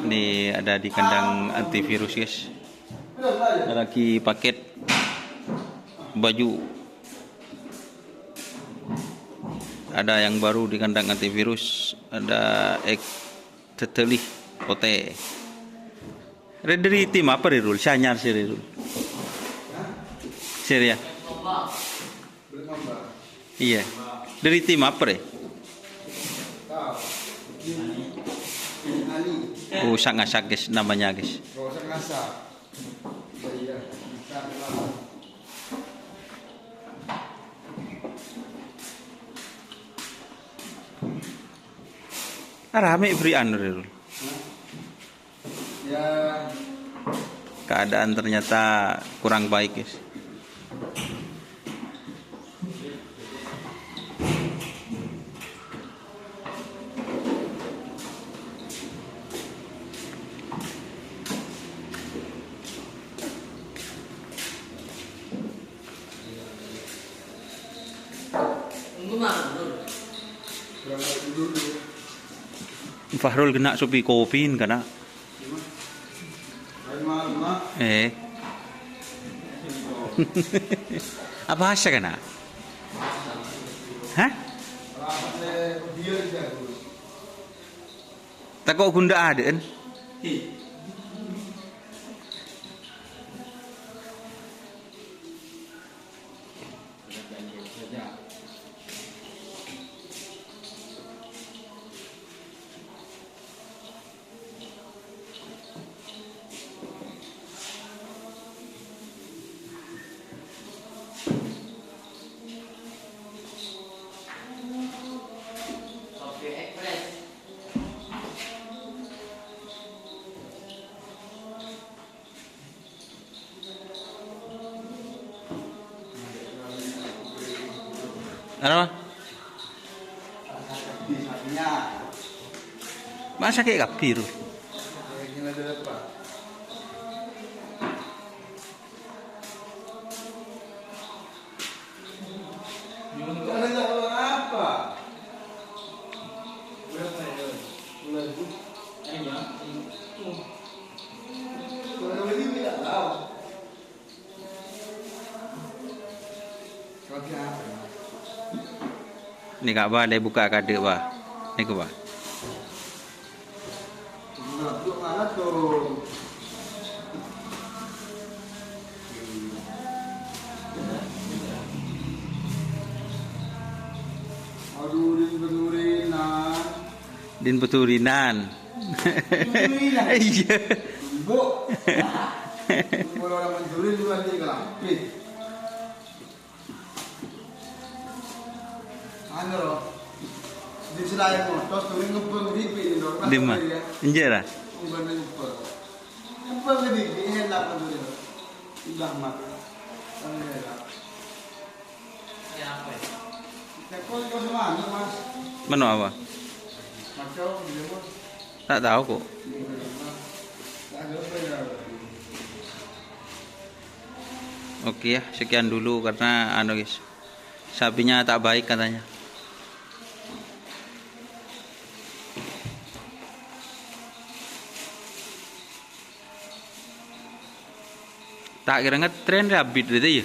Ini ada di kandang antivirus guys. Ada lagi paket baju. Ada yang baru di kandang antivirus. Ada Teteli Ote. Dari tim apa Rirul? Sanyar sih Rirul. Serius? Iya. Dari tim apa deh? Oh, sangat guys namanya guys. Rame berian Rirul. Ya. Keadaan ternyata kurang baik guys. Fahrul kena supi kopin kena. Apa asya kena? Hah? Tak kok gunda ada kan? Apa? Masa kayak kapir? Ini kak ba, dia buka kade ba. Ini ke ba. Mana tuh? Aduh, Din peturinan. Iya. Bu. Kalau orang menturin dulu nanti kelampit. Ano loh. Di selain motor turin ngepeng di pin dong. Di mana? Injera. Ngepeng ngepeng. Ngepeng di pin enak turin. Udah mak. Enak. Ya apa ya? Tekol kau semana mas? Mana apa? Macam dia mas. Tak tahu kok. Oke ya, sekian dulu karena anu guys. Sapinya tak baik katanya. Tak kira ngetren rabit gitu ya.